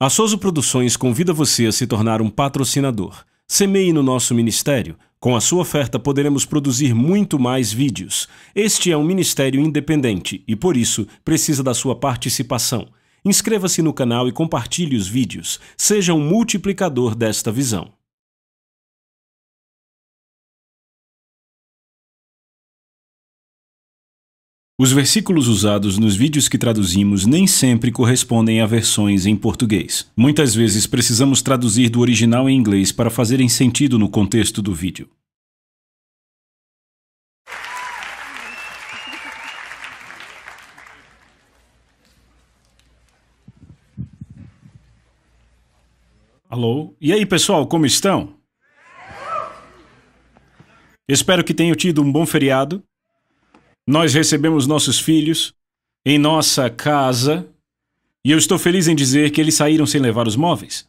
A Souza Produções convida você a se tornar um patrocinador. Semeie no nosso ministério. Com a sua oferta poderemos produzir muito mais vídeos. Este é um ministério independente e, por isso, precisa da sua participação. Inscreva-se no canal e compartilhe os vídeos. Seja um multiplicador desta visão. Os versículos usados nos vídeos que traduzimos nem sempre correspondem a versões em português. Muitas vezes precisamos traduzir do original em inglês para fazerem sentido no contexto do vídeo. Alô? E aí, pessoal, como estão? Espero que tenham tido um bom feriado. Nós recebemos nossos filhos em nossa casa e eu estou feliz em dizer que eles saíram sem levar os móveis.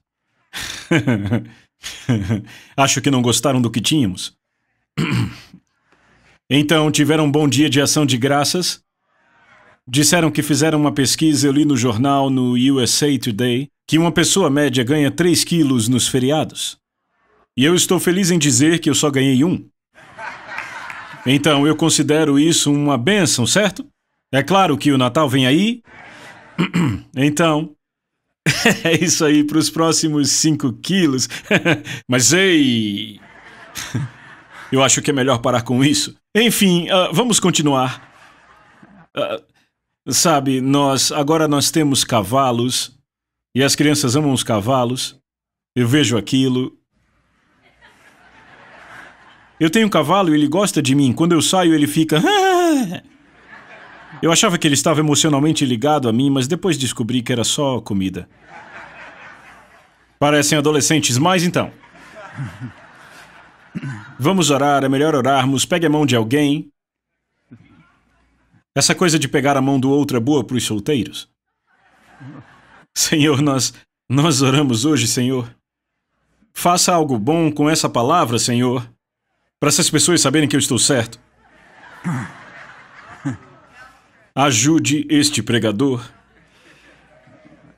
Acho que não gostaram do que tínhamos. Então, tiveram um bom dia de ação de graças. Disseram que fizeram uma pesquisa, eu li no jornal, no USA Today, que uma pessoa média ganha 3 quilos nos feriados. E eu estou feliz em dizer que eu só ganhei 1. Então, eu considero isso uma bênção, certo? É claro que o Natal vem aí. Então, é isso aí para os próximos 5 quilos. Mas ei! Eu acho que é melhor parar com isso. Enfim, vamos continuar. Sabe, agora nós temos cavalos e as crianças amam os cavalos. Eu vejo aquilo. Eu tenho um cavalo e ele gosta de mim. Quando eu saio, ele fica... Eu achava que ele estava emocionalmente ligado a mim, mas depois descobri que era só comida. Parecem adolescentes, mas então... Vamos orar, é melhor orarmos. Pegue a mão de alguém. Essa coisa de pegar a mão do outro é boa para os solteiros. Senhor, nós oramos hoje, Senhor. Faça algo bom com essa palavra, Senhor. Para essas pessoas saberem que eu estou certo. Ajude este pregador.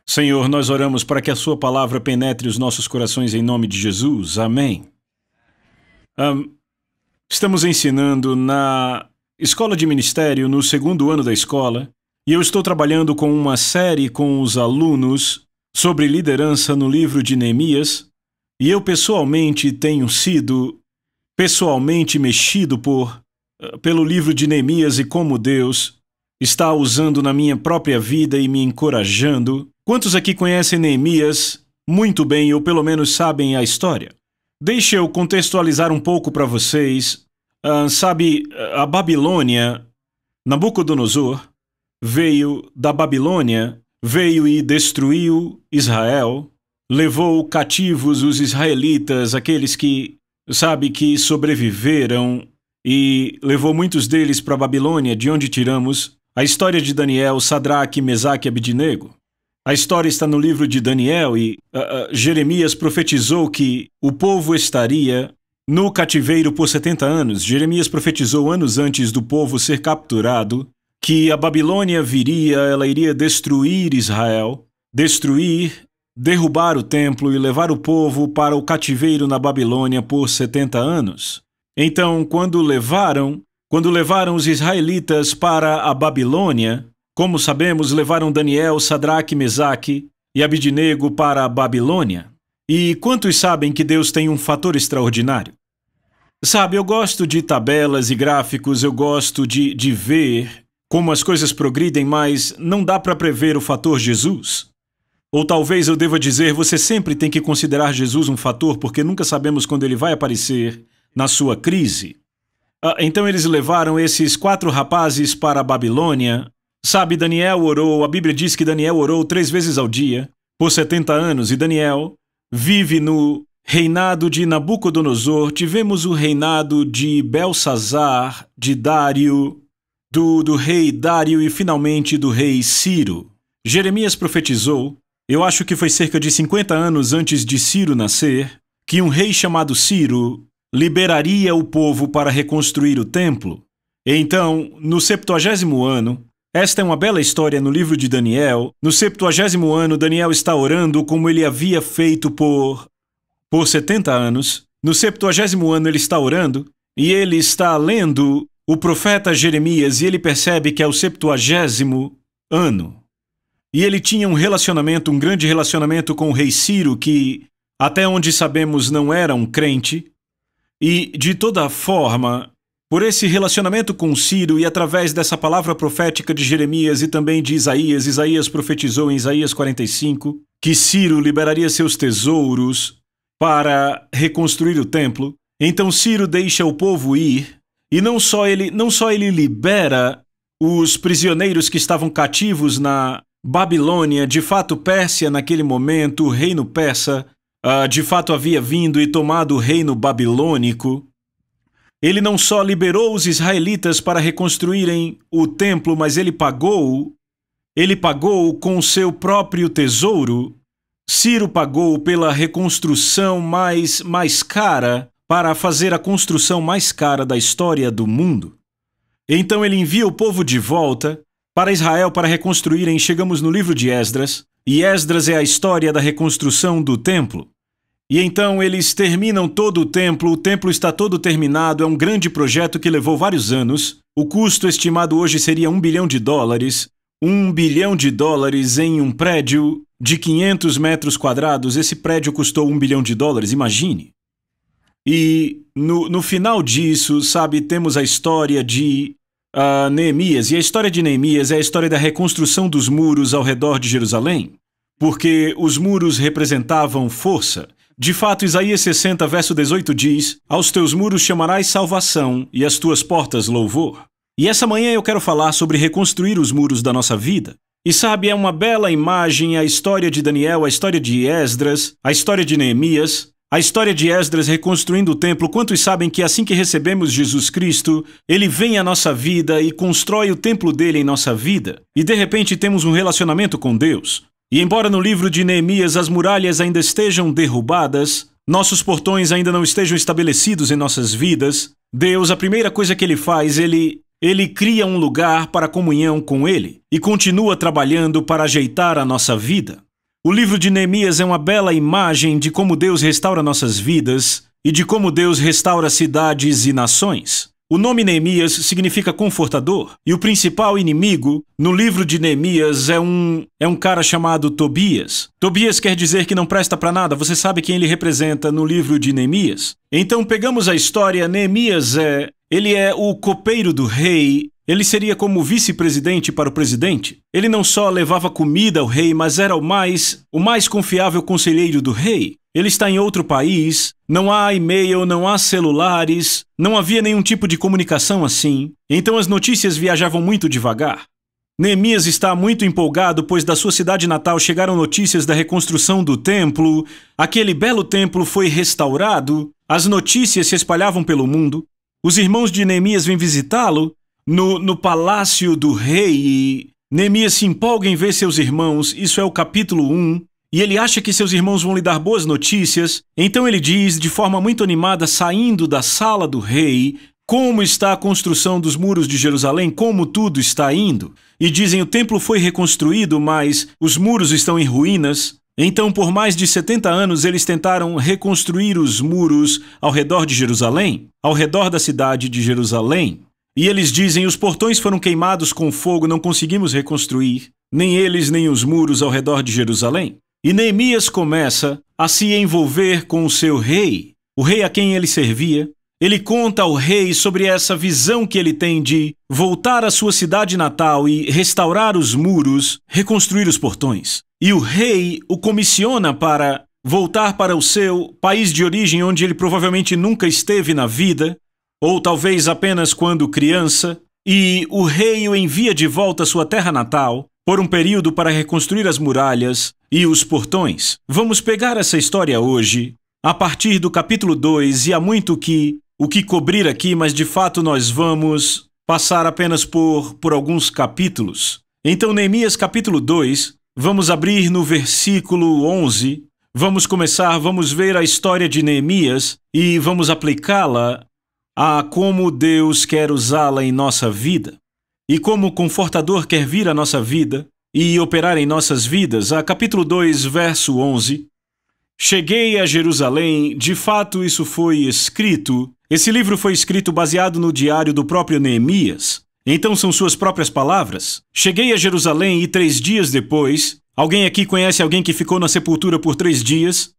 Senhor, nós oramos para que a sua palavra penetre os nossos corações em nome de Jesus. Amém. Estamos ensinando na escola de ministério, no 2º ano da escola, e eu estou trabalhando com uma série com os alunos sobre liderança no livro de Neemias, e eu pessoalmente tenho sido mexido pelo livro de Neemias e como Deus está usando na minha própria vida e me encorajando. Quantos aqui conhecem Neemias muito bem ou pelo menos sabem a história? Deixa eu contextualizar um pouco para vocês. Sabe, a Babilônia, Nabucodonosor, veio da Babilônia, veio e destruiu Israel, levou cativos os israelitas, aqueles que sobreviveram, e levou muitos deles para a Babilônia, de onde tiramos a história de Daniel, Sadraque, Mesaque e Abidnego. A história está no livro de Daniel e Jeremias profetizou que o povo estaria no cativeiro por 70 anos. Jeremias profetizou anos antes do povo ser capturado que a Babilônia viria, ela iria destruir Israel, derrubar o templo e levar o povo para o cativeiro na Babilônia por 70 anos. Então, quando levaram os israelitas para a Babilônia, como sabemos, levaram Daniel, Sadraque, Mesaque e Abidnego para a Babilônia. E quantos sabem que Deus tem um fator extraordinário? Sabe, eu gosto de tabelas e gráficos, eu gosto de ver como as coisas progridem, mas não dá para prever o fator Jesus. Ou talvez eu deva dizer, você sempre tem que considerar Jesus um fator, porque nunca sabemos quando ele vai aparecer na sua crise. Então eles levaram esses 4 rapazes para a Babilônia. Sabe, Daniel orou, a Bíblia diz que Daniel orou 3 vezes ao dia, por 70 anos, e Daniel vive no reinado de Nabucodonosor. Tivemos o reinado de Belsazar, de Dário, do rei Dário e finalmente do rei Ciro. Jeremias profetizou, eu acho que foi cerca de 50 anos antes de Ciro nascer, que um rei chamado Ciro liberaria o povo para reconstruir o templo. Então, no 70º ano, Esta é uma bela história no livro de Daniel. No 70º ano, Daniel está orando como ele havia feito por 70 anos. No 70º ano ele está orando e ele está lendo o profeta Jeremias e ele percebe que é o 70º ano. E ele tinha um grande relacionamento com o rei Ciro, que, até onde sabemos, não era um crente. E, de toda forma, por esse relacionamento com Ciro e através dessa palavra profética de Jeremias e também de Isaías, Isaías profetizou em Isaías 45 que Ciro liberaria seus tesouros para reconstruir o templo. Então Ciro deixa o povo ir, e não só ele libera os prisioneiros que estavam cativos na Babilônia. De fato, Pérsia naquele momento, o reino persa, de fato havia vindo e tomado o reino babilônico. Ele não só liberou os israelitas para reconstruírem o templo, mas ele pagou com seu próprio tesouro. Ciro pagou pela reconstrução mais cara, para fazer a construção mais cara da história do mundo. Então ele envia o povo de volta para Israel para reconstruírem. Chegamos no livro de Esdras, e Esdras é a história da reconstrução do templo. E então eles terminam todo o templo está todo terminado, é um grande projeto que levou vários anos. O custo estimado hoje seria $1 bilhão. $1 bilhão em um prédio de 500 metros quadrados. Esse prédio custou $1 bilhão, imagine. E no final disso, sabe, temos a história de Neemias. E a história de Neemias é a história da reconstrução dos muros ao redor de Jerusalém, porque os muros representavam força. De fato, Isaías 60, verso 18 diz: aos teus muros chamarás salvação e às tuas portas louvor. E essa manhã eu quero falar sobre reconstruir os muros da nossa vida. E sabe, é uma bela imagem a história de Daniel, a história de Esdras, a história de Neemias, a história de Esdras reconstruindo o templo. Quantos sabem que assim que recebemos Jesus Cristo, ele vem à nossa vida e constrói o templo dele em nossa vida? E de repente temos um relacionamento com Deus. E embora no livro de Neemias as muralhas ainda estejam derrubadas, nossos portões ainda não estejam estabelecidos em nossas vidas, Deus, a primeira coisa que ele faz, ele cria um lugar para comunhão com ele e continua trabalhando para ajeitar a nossa vida. O livro de Neemias é uma bela imagem de como Deus restaura nossas vidas e de como Deus restaura cidades e nações. O nome Neemias significa confortador, e o principal inimigo no livro de Neemias é um cara chamado Tobias. Tobias quer dizer que não presta para nada. Você sabe quem ele representa no livro de Neemias? Então pegamos a história. Neemias ele é o copeiro do rei. Ele seria como vice-presidente para o presidente. Ele não só levava comida ao rei, mas era o mais confiável conselheiro do rei. Ele está em outro país, não há e-mail, não há celulares, não havia nenhum tipo de comunicação assim. Então as notícias viajavam muito devagar. Neemias está muito empolgado, pois da sua cidade natal chegaram notícias da reconstrução do templo. Aquele belo templo foi restaurado. As notícias se espalhavam pelo mundo. Os irmãos de Neemias vêm visitá-lo no palácio do rei, e Neemias se empolga em ver seus irmãos. Isso é o capítulo 1, e ele acha que seus irmãos vão lhe dar boas notícias. Então ele diz, de forma muito animada, saindo da sala do rei, como está a construção dos muros de Jerusalém, como tudo está indo. E dizem, o templo foi reconstruído, mas os muros estão em ruínas. Então, por mais de 70 anos, eles tentaram reconstruir os muros ao redor de Jerusalém, ao redor da cidade de Jerusalém. E eles dizem, os portões foram queimados com fogo, não conseguimos reconstruir, nem eles, nem os muros ao redor de Jerusalém. E Neemias começa a se envolver com o seu rei, o rei a quem ele servia. Ele conta ao rei sobre essa visão que ele tem de voltar à sua cidade natal e restaurar os muros, reconstruir os portões. E o rei o comissiona para voltar para o seu país de origem, onde ele provavelmente nunca esteve na vida, ou talvez apenas quando criança, e o rei o envia de volta à sua terra natal por um período para reconstruir as muralhas e os portões. Vamos pegar essa história hoje, a partir do capítulo 2, e há muito o que cobrir aqui, mas de fato nós vamos passar apenas por alguns capítulos. Então, Neemias capítulo 2, vamos abrir no versículo 11, vamos ver a história de Neemias e vamos aplicá-la a como Deus quer usá-la em nossa vida. e como o Confortador quer vir à nossa vida e operar em nossas vidas, a capítulo 2, verso 11, cheguei a Jerusalém, de fato isso foi escrito, esse livro foi escrito baseado no diário do próprio Neemias, então são suas próprias palavras. Cheguei a Jerusalém e 3 dias depois, alguém aqui conhece alguém que ficou na sepultura por 3 dias?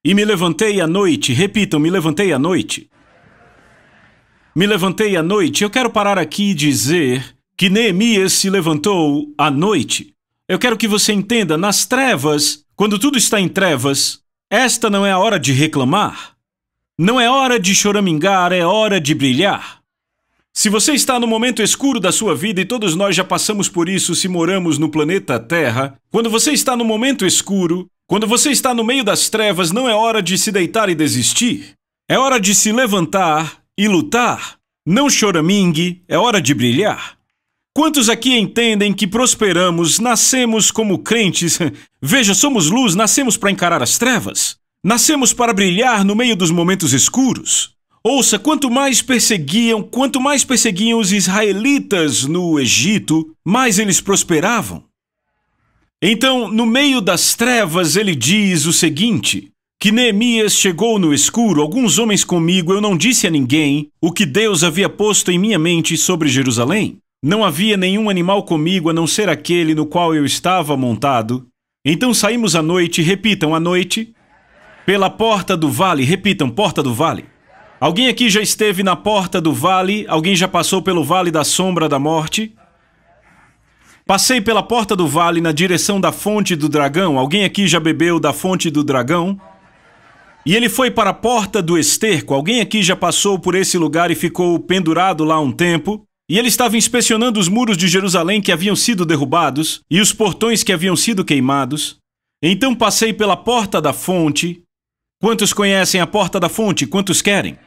E me levantei à noite, repitam, me levantei à noite. Me levantei à noite, eu quero parar aqui e dizer que Neemias se levantou à noite. Eu quero que você entenda, nas trevas, quando tudo está em trevas, esta não é a hora de reclamar. Não é hora de choramingar, é hora de brilhar. Se você está no momento escuro da sua vida, e todos nós já passamos por isso se moramos no planeta Terra, quando você está no momento escuro, quando você está no meio das trevas, não é hora de se deitar e desistir. É hora de se levantar e lutar. Não choramingue, é hora de brilhar. Quantos aqui entendem que prosperamos, nascemos como crentes? Veja, somos luz, nascemos para encarar as trevas. Nascemos para brilhar no meio dos momentos escuros. Ouça, quanto mais perseguiam os israelitas no Egito, mais eles prosperavam. Então, no meio das trevas, ele diz o seguinte, que Neemias chegou no escuro, alguns homens comigo, eu não disse a ninguém o que Deus havia posto em minha mente sobre Jerusalém. Não havia nenhum animal comigo a não ser aquele no qual eu estava montado. Então saímos à noite, repitam, à noite, pela porta do vale, repitam, porta do vale. Alguém aqui já esteve na porta do vale? Alguém já passou pelo vale da sombra da morte? Passei pela porta do vale na direção da fonte do dragão. Alguém aqui já bebeu da fonte do dragão? E ele foi para a porta do esterco. Alguém aqui já passou por esse lugar e ficou pendurado lá um tempo? E ele estava inspecionando os muros de Jerusalém que haviam sido derrubados e os portões que haviam sido queimados. Então passei pela porta da fonte. Quantos conhecem a porta da fonte? Quantos querem?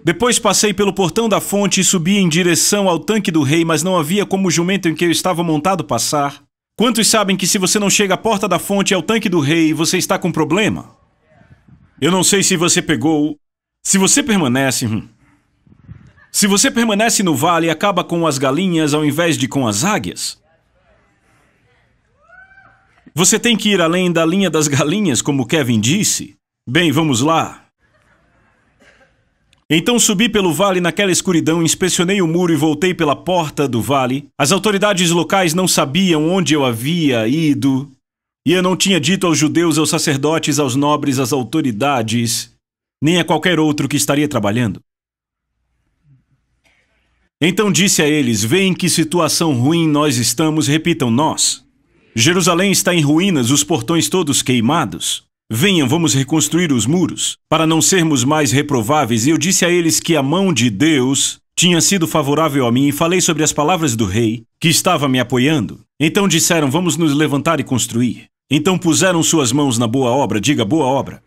Depois passei pelo portão da fonte e subi em direção ao tanque do rei, mas não havia como o jumento em que eu estava montado passar. Quantos sabem que se você não chega à porta da fonte e ao tanque do rei, você está com problema? Eu não sei se você pegou. Se você permanece no vale e acaba com as galinhas ao invés de com as águias. Você tem que ir além da linha das galinhas, como Kevin disse. Bem, vamos lá. Então subi pelo vale naquela escuridão, inspecionei o muro e voltei pela porta do vale. As autoridades locais não sabiam onde eu havia ido. E eu não tinha dito aos judeus, aos sacerdotes, aos nobres, às autoridades, nem a qualquer outro que estaria trabalhando. Então disse a eles, veem em que situação ruim nós estamos, repitam nós. Jerusalém está em ruínas, os portões todos queimados. Venham, vamos reconstruir os muros, para não sermos mais reprováveis. E eu disse a eles que a mão de Deus tinha sido favorável a mim e falei sobre as palavras do rei, que estava me apoiando. Então disseram, vamos nos levantar e construir. Então puseram suas mãos na boa obra, diga boa obra.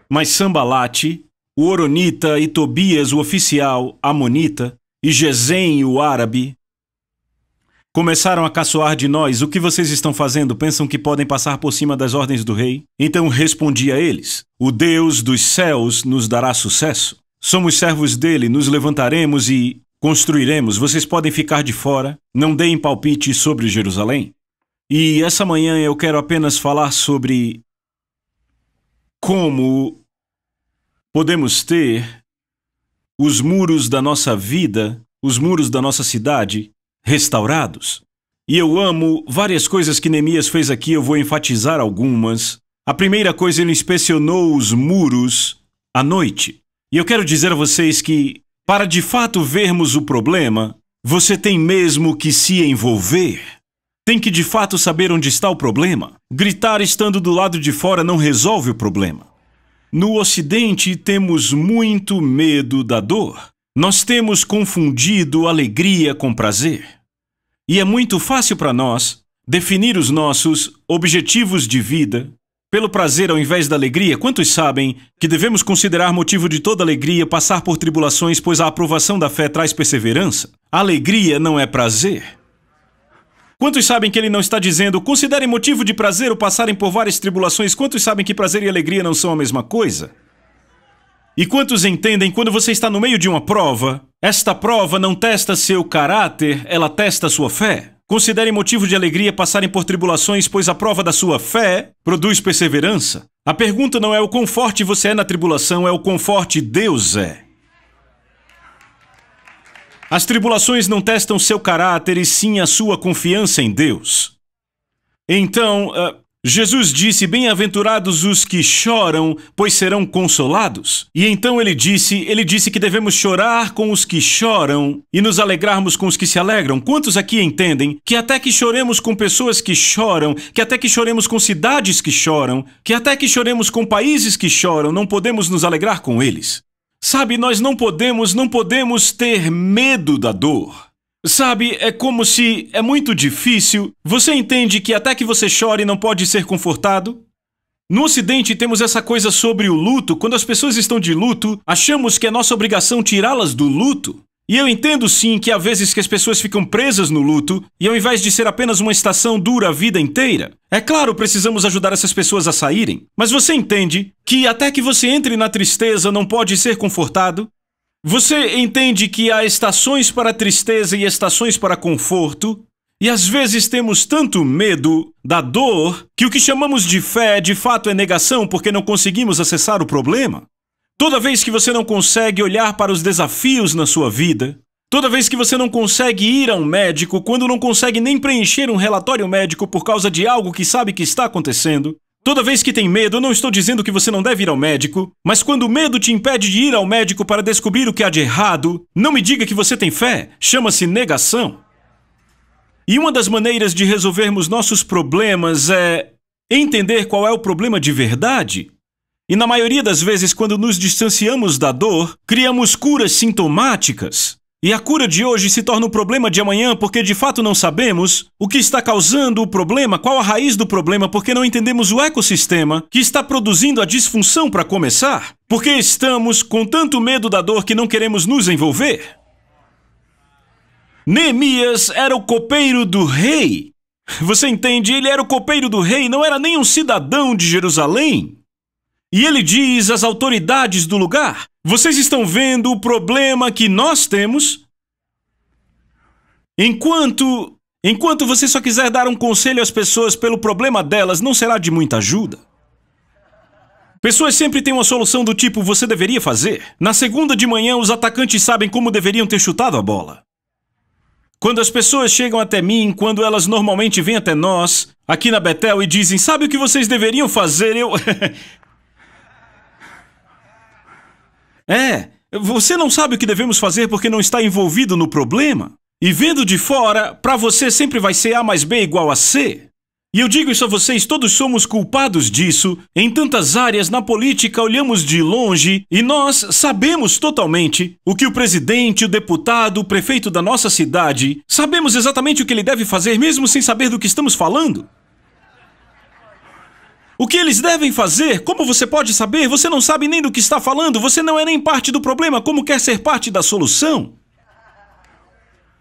Mas Sambalate, o Horonita, e Tobias, o oficial amonita, e Gesem, o árabe, começaram a caçoar de nós. O que vocês estão fazendo? Pensam que podem passar por cima das ordens do rei? Então respondi a eles, o Deus dos céus nos dará sucesso. Somos servos dele, nos levantaremos e construiremos. Vocês podem ficar de fora, não deem palpite sobre Jerusalém. E essa manhã eu quero apenas falar sobre como podemos ter os muros da nossa vida, os muros da nossa cidade, restaurados. E eu amo várias coisas que Neemias fez aqui, eu vou enfatizar algumas. A primeira coisa, ele inspecionou os muros à noite. E eu quero dizer a vocês que, para de fato vermos o problema, você tem mesmo que se envolver. Tem que de fato saber onde está o problema. Gritar estando do lado de fora não resolve o problema. No Ocidente, temos muito medo da dor. Nós temos confundido alegria com prazer. E é muito fácil para nós definir os nossos objetivos de vida pelo prazer ao invés da alegria. Quantos sabem que devemos considerar motivo de toda alegria passar por tribulações, pois a aprovação da fé traz perseverança? Alegria não é prazer. Quantos sabem que ele não está dizendo, considerem motivo de prazer o passarem por várias tribulações? Quantos sabem que prazer e alegria não são a mesma coisa? E quantos entendem, quando você está no meio de uma prova, Esta prova não testa seu caráter, ela testa sua fé. Considere motivo de alegria passarem por tribulações, pois a prova da sua fé produz perseverança. A pergunta não é o quão forte você é na tribulação, é o quão forte Deus é. As tribulações não testam seu caráter, e sim a sua confiança em Deus. Então, Jesus disse, bem-aventurados os que choram, pois serão consolados. E então ele disse que devemos chorar com os que choram e nos alegrarmos com os que se alegram. Quantos aqui entendem que até que choremos com pessoas que choram, que até que choremos com cidades que choram, que até que choremos com países que choram, não podemos nos alegrar com eles? Sabe, nós não podemos ter medo da dor. Sabe, é como se é muito difícil. Você entende que até que você chore não pode ser confortado? No Ocidente temos essa coisa sobre o luto. Quando as pessoas estão de luto, achamos que é nossa obrigação tirá-las do luto. E eu entendo sim que há vezes que as pessoas ficam presas no luto, e ao invés de ser apenas uma estação dura a vida inteira, é claro, precisamos ajudar essas pessoas a saírem. Mas você entende que até que você entre na tristeza não pode ser confortado? Você entende que há estações para tristeza e estações para conforto? E às vezes temos tanto medo da dor que o que chamamos de fé de fato é negação porque não conseguimos acessar o problema. Toda vez que você não consegue olhar para os desafios na sua vida, toda vez que você não consegue ir a um médico, quando não consegue nem preencher um relatório médico por causa de algo que sabe que está acontecendo, toda vez que tem medo, eu não estou dizendo que você não deve ir ao médico, mas quando o medo te impede de ir ao médico para descobrir o que há de errado, não me diga que você tem fé, chama-se negação. E uma das maneiras de resolvermos nossos problemas é entender qual é o problema de verdade. E na maioria das vezes, quando nos distanciamos da dor, criamos curas sintomáticas. E a cura de hoje se torna o problema de amanhã porque de fato não sabemos o que está causando o problema, qual a raiz do problema, porque não entendemos o ecossistema que está produzindo a disfunção para começar. Porque estamos com tanto medo da dor que não queremos nos envolver. Neemias era o copeiro do rei. Você entende? Ele era o copeiro do rei, não era nem um cidadão de Jerusalém. E ele diz às autoridades do lugar, vocês estão vendo o problema que nós temos? Enquanto você só quiser dar um conselho às pessoas pelo problema delas, não será de muita ajuda. Pessoas sempre têm uma solução do tipo, você deveria fazer. Na segunda de manhã, os atacantes sabem como deveriam ter chutado a bola. Quando as pessoas chegam até mim, quando elas normalmente vêm até nós, aqui na Betel, e dizem, sabe o que vocês deveriam fazer? Você não sabe o que devemos fazer porque não está envolvido no problema. E vendo de fora, para você sempre vai ser A mais B igual a C. E eu digo isso a vocês, todos somos culpados disso. Em tantas áreas, na política, olhamos de longe e nós sabemos totalmente o que o presidente, o deputado, o prefeito da nossa cidade, sabemos exatamente o que ele deve fazer mesmo sem saber do que estamos falando. O que eles devem fazer? Como você pode saber? Você não sabe nem do que está falando. Você não é nem parte do problema. Como quer ser parte da solução?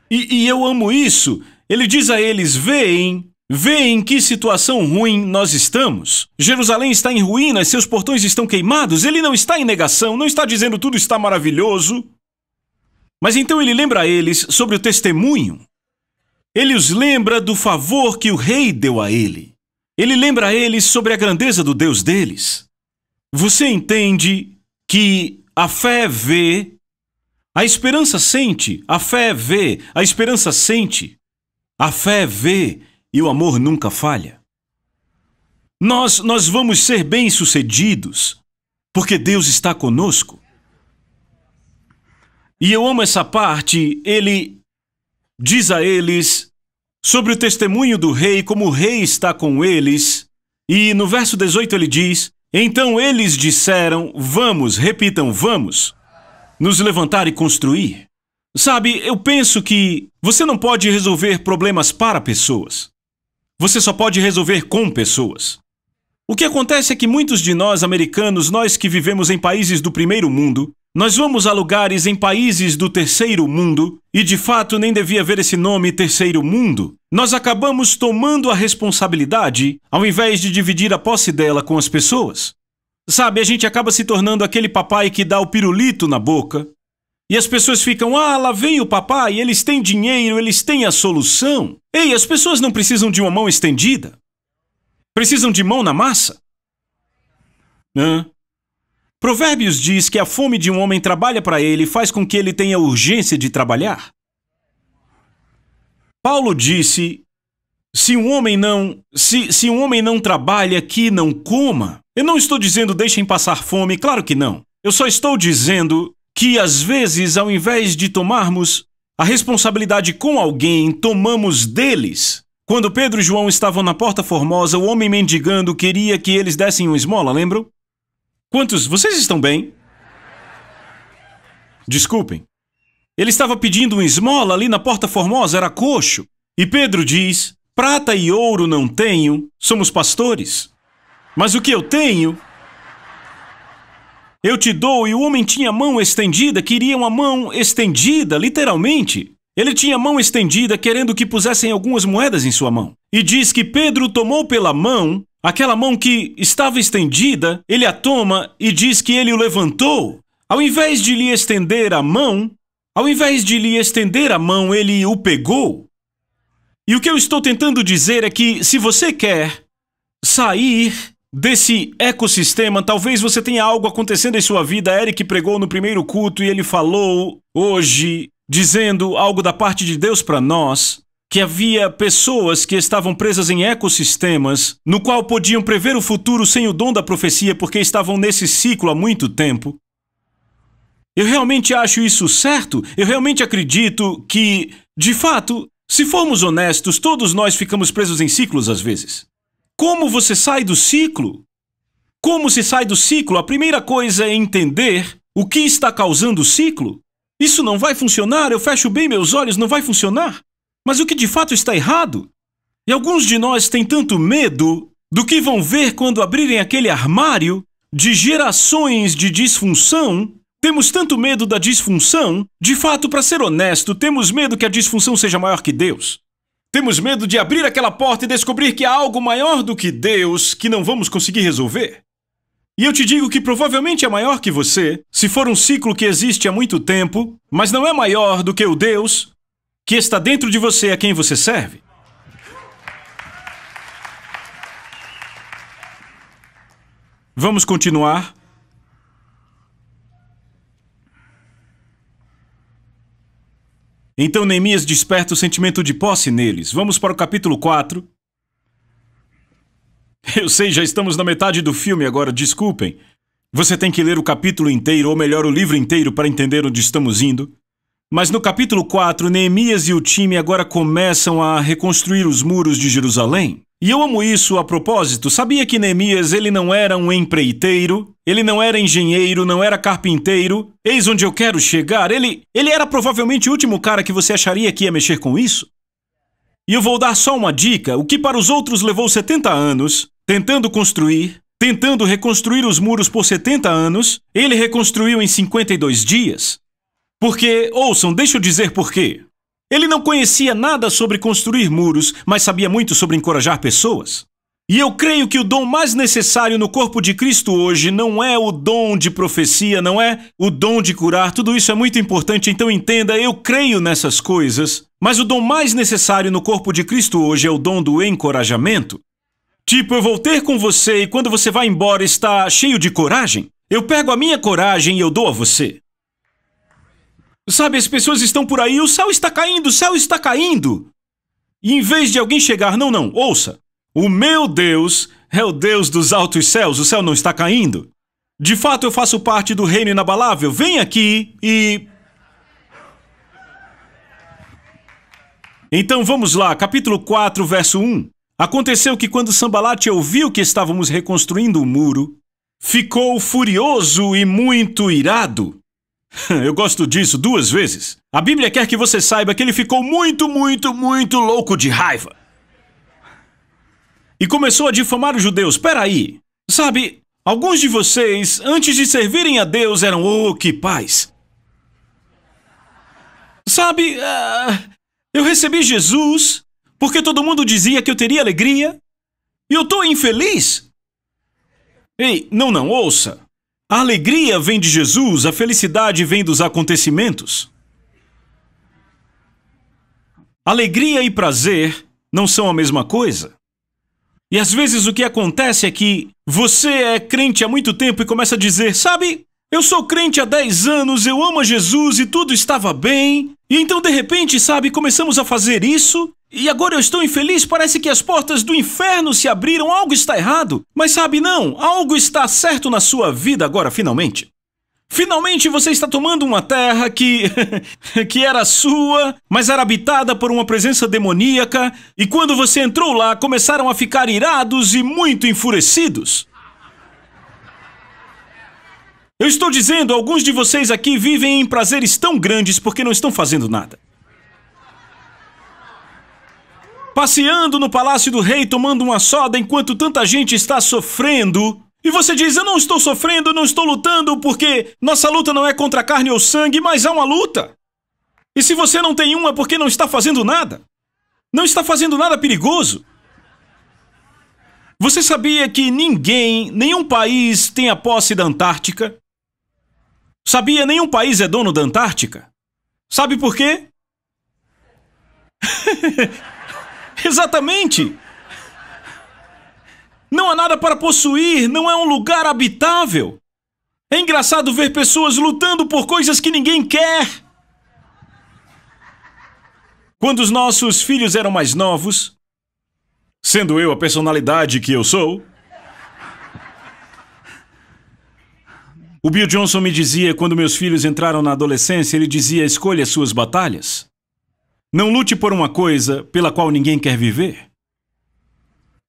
E eu amo isso. Ele diz a eles, veem em que situação ruim nós estamos. Jerusalém está em ruínas, seus portões estão queimados. Ele não está em negação, não está dizendo tudo está maravilhoso. Mas então ele lembra a eles sobre o testemunho. Ele os lembra do favor que o rei deu a ele. Ele lembra a eles sobre a grandeza do Deus deles. Você entende que a fé vê, a esperança sente, a fé vê, a esperança sente, a fé vê e o amor nunca falha. Nós vamos ser bem-sucedidos porque Deus está conosco. E eu amo essa parte, ele diz a eles sobre o testemunho do rei, como o rei está com eles. E no verso 18 ele diz, então eles disseram, vamos, repitam, vamos, nos levantar e construir. Sabe, eu penso que você não pode resolver problemas para pessoas. Você só pode resolver com pessoas. O que acontece é que muitos de nós, americanos, nós que vivemos em países do primeiro mundo, nós vamos a lugares em países do terceiro mundo, e de fato nem devia haver esse nome terceiro mundo. Nós acabamos tomando a responsabilidade, ao invés de dividir a posse dela com as pessoas. Sabe, a gente acaba se tornando aquele papai que dá o pirulito na boca, E as pessoas ficam, lá vem o papai, eles têm dinheiro, eles têm a solução. Ei, as pessoas não precisam de uma mão estendida. Precisam de mão na massa. Provérbios diz que a fome de um homem trabalha para ele e faz com que ele tenha urgência de trabalhar. Paulo disse, se um homem não trabalha, que não coma. Eu não estou dizendo deixem passar fome, claro que não. Eu só estou dizendo que às vezes, ao invés de tomarmos a responsabilidade com alguém, tomamos deles. Quando Pedro e João estavam na Porta Formosa, o homem mendigando queria que eles dessem uma esmola, lembram? Quantos? Vocês estão bem? Desculpem. Ele estava pedindo uma esmola ali na Porta Formosa, era coxo. E Pedro diz, prata e ouro não tenho, somos pastores. Mas o que eu tenho, eu te dou. E o homem tinha mão estendida, queria uma mão estendida, literalmente. Ele tinha mão estendida, querendo que pusessem algumas moedas em sua mão. E diz que Pedro tomou pela mão, aquela mão que estava estendida, ele a toma e diz que ele o levantou. Ao invés de lhe estender a mão, ele o pegou. E o que eu estou tentando dizer é que se você quer sair desse ecossistema, talvez você tenha algo acontecendo em sua vida. Eric pregou no primeiro culto e ele falou hoje, dizendo algo da parte de Deus para nós, que havia pessoas que estavam presas em ecossistemas, no qual podiam prever o futuro sem o dom da profecia, porque estavam nesse ciclo há muito tempo. Eu realmente acho isso certo. Eu realmente acredito que, de fato, se formos honestos, todos nós ficamos presos em ciclos às vezes. Como você sai do ciclo? Como se sai do ciclo? A primeira coisa é entender o que está causando o ciclo. Isso não vai funcionar, eu fecho bem meus olhos, não vai funcionar. Mas o que de fato está errado? E alguns de nós têm tanto medo do que vão ver quando abrirem aquele armário de gerações de disfunção. Temos tanto medo da disfunção, de fato, para ser honesto, temos medo que a disfunção seja maior que Deus. Temos medo de abrir aquela porta e descobrir que há algo maior do que Deus que não vamos conseguir resolver. E eu te digo que provavelmente é maior que você, se for um ciclo que existe há muito tempo, mas não é maior do que o Deus que está dentro de você, a quem você serve. Vamos continuar. Então Neemias desperta o sentimento de posse neles. Vamos para o capítulo 4. Eu sei, já estamos na metade do filme agora, desculpem. Você tem que ler o capítulo inteiro, ou melhor, o livro inteiro, para entender onde estamos indo. Mas no capítulo 4, Neemias e o time agora começam a reconstruir os muros de Jerusalém. E eu amo isso a propósito. Sabia que Neemias, ele não era um empreiteiro, ele não era engenheiro, não era carpinteiro. Eis onde eu quero chegar. Ele era provavelmente o último cara que você acharia que ia mexer com isso. E eu vou dar só uma dica. O que para os outros levou 70 anos, tentando reconstruir os muros por 70 anos, ele reconstruiu em 52 dias. Porque, ouçam, deixa eu dizer por quê. Ele não conhecia nada sobre construir muros, mas sabia muito sobre encorajar pessoas. E eu creio que o dom mais necessário no corpo de Cristo hoje não é o dom de profecia, não é o dom de curar. Tudo isso é muito importante, então entenda, eu creio nessas coisas. Mas o dom mais necessário no corpo de Cristo hoje é o dom do encorajamento. Tipo, eu vou ter com você e quando você vai embora está cheio de coragem. Eu pego a minha coragem e eu dou a você. Sabe, as pessoas estão por aí, o céu está caindo, o céu está caindo. E em vez de alguém chegar, não, ouça. O meu Deus é o Deus dos altos céus, o céu não está caindo. De fato, eu faço parte do reino inabalável. Vem aqui e... Então vamos lá, capítulo 4, verso 1. Aconteceu que quando Sambalate ouviu que estávamos reconstruindo o muro, ficou furioso e muito irado. Eu gosto disso 2 vezes. A Bíblia quer que você saiba que ele ficou muito louco de raiva. E começou a difamar os judeus. Peraí, sabe, alguns de vocês, antes de servirem a Deus, eram, que paz. Sabe, eu recebi Jesus porque todo mundo dizia que eu teria alegria e eu tô infeliz. Ei, não, ouça. A alegria vem de Jesus, a felicidade vem dos acontecimentos. Alegria e prazer não são a mesma coisa. E às vezes o que acontece é que você é crente há muito tempo e começa a dizer, sabe, eu sou crente há 10 anos, eu amo a Jesus e tudo estava bem. E então de repente, sabe, começamos a fazer isso e agora eu estou infeliz, parece que as portas do inferno se abriram, algo está errado. Mas sabe, não, algo está certo na sua vida agora, finalmente. Finalmente você está tomando uma terra que era sua, mas era habitada por uma presença demoníaca, e quando você entrou lá, começaram a ficar irados e muito enfurecidos. Eu estou dizendo, alguns de vocês aqui vivem em prazeres tão grandes porque não estão fazendo nada. Passeando no palácio do rei, tomando uma soda enquanto tanta gente está sofrendo. E você diz, eu não estou sofrendo, eu não estou lutando porque nossa luta não é contra carne ou sangue, mas há uma luta. E se você não tem uma, é porque não está fazendo nada. Não está fazendo nada perigoso. Você sabia que nenhum país tem a posse da Antártica? Sabia, nenhum país é dono da Antártica? Sabe por quê? Exatamente! Não há nada para possuir, não é um lugar habitável. É engraçado ver pessoas lutando por coisas que ninguém quer. Quando os nossos filhos eram mais novos, sendo eu a personalidade que eu sou, o Bill Johnson me dizia, quando meus filhos entraram na adolescência, ele dizia, escolha suas batalhas. Não lute por uma coisa pela qual ninguém quer viver.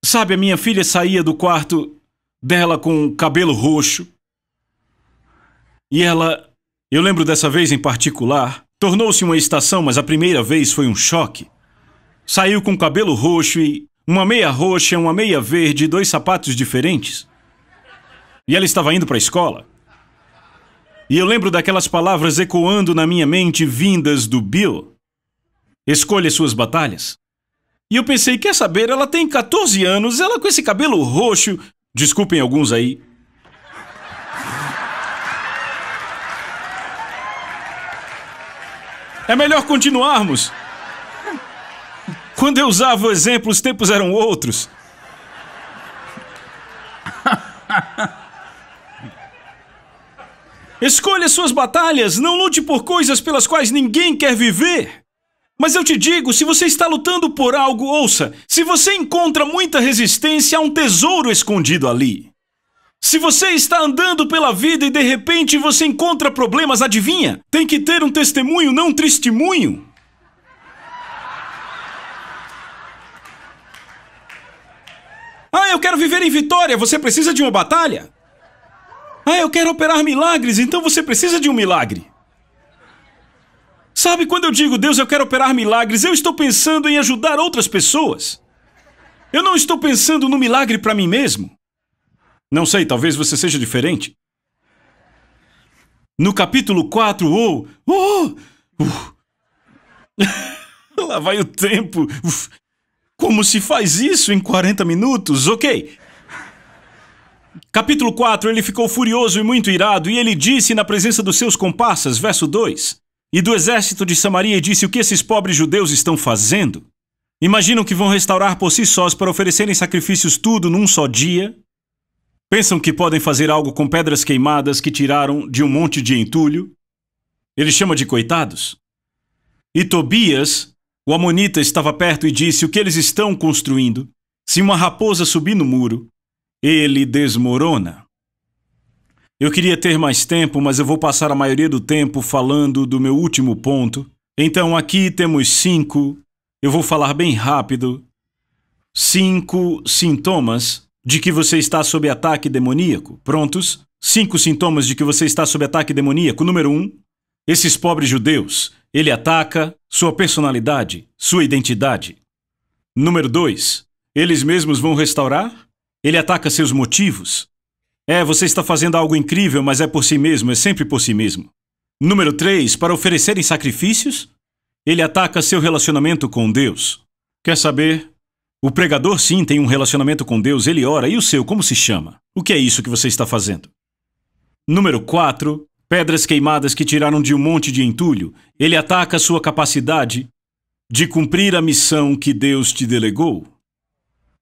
Sabe, a minha filha saía do quarto dela com cabelo roxo. E ela, eu lembro dessa vez em particular, tornou-se uma estação, mas a primeira vez foi um choque. Saiu com cabelo roxo e uma meia roxa, uma meia verde e 2 sapatos diferentes. E ela estava indo para a escola. E eu lembro daquelas palavras ecoando na minha mente vindas do Bill. Escolha suas batalhas. E eu pensei, quer saber, ela tem 14 anos, ela com esse cabelo roxo... Desculpem alguns aí. É melhor continuarmos. Quando eu usava o exemplo, os tempos eram outros. Escolha suas batalhas, não lute por coisas pelas quais ninguém quer viver. Mas eu te digo, se você está lutando por algo, ouça, se você encontra muita resistência, há um tesouro escondido ali. Se você está andando pela vida e de repente você encontra problemas, adivinha? Tem que ter um testemunho, não um testemunho. Ah, eu quero viver em vitória, você precisa de uma batalha. Ah, eu quero operar milagres, então você precisa de um milagre. Sabe, quando eu digo, Deus, eu quero operar milagres, eu estou pensando em ajudar outras pessoas. Eu não estou pensando no milagre para mim mesmo. Não sei, talvez você seja diferente. No capítulo 4, lá vai o tempo. Como se faz isso em 40 minutos? Ok. Capítulo 4, ele ficou furioso e muito irado, e ele disse na presença dos seus comparsas, verso 2, e do exército de Samaria, e disse, o que esses pobres judeus estão fazendo? Imaginam que vão restaurar por si sós para oferecerem sacrifícios tudo num só dia? Pensam que podem fazer algo com pedras queimadas que tiraram de um monte de entulho? Ele chama de coitados. E Tobias, o amonita, estava perto e disse, o que eles estão construindo? Se uma raposa subir no muro, ele desmorona. Eu queria ter mais tempo, mas eu vou passar a maioria do tempo falando do meu último ponto. Então aqui temos 5, eu vou falar bem rápido, 5 sintomas de que você está sob ataque demoníaco. Prontos? 5 sintomas de que você está sob ataque demoníaco. Número 1, esses pobres judeus. Ele ataca sua personalidade, sua identidade. Número 2, eles mesmos vão restaurar? Ele ataca seus motivos. Você está fazendo algo incrível, mas é por si mesmo, é sempre por si mesmo. Número 3, para oferecerem sacrifícios, ele ataca seu relacionamento com Deus. Quer saber? O pregador sim tem um relacionamento com Deus, ele ora, e o seu, como se chama? O que é isso que você está fazendo? Número 4. Pedras queimadas que tiraram de um monte de entulho. Ele ataca a sua capacidade de cumprir a missão que Deus te delegou.